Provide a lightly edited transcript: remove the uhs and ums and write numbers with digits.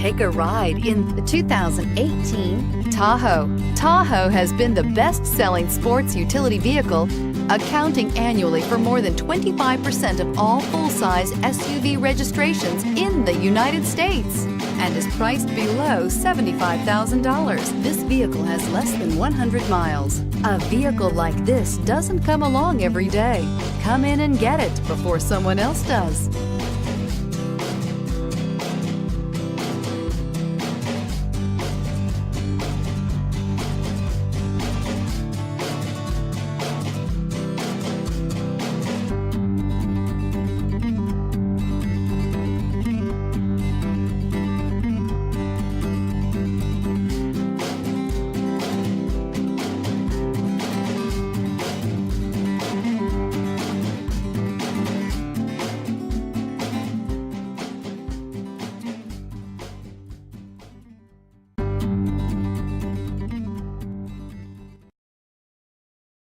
Take a ride in the 2018 Tahoe. Tahoe has been the best-selling sports utility vehicle, accounting annually for more than 25% of all full-size SUV registrations in the United States and is priced below $75,000. This vehicle has less than 100 miles. A vehicle like this doesn't come along every day. Come in and get it before someone else does.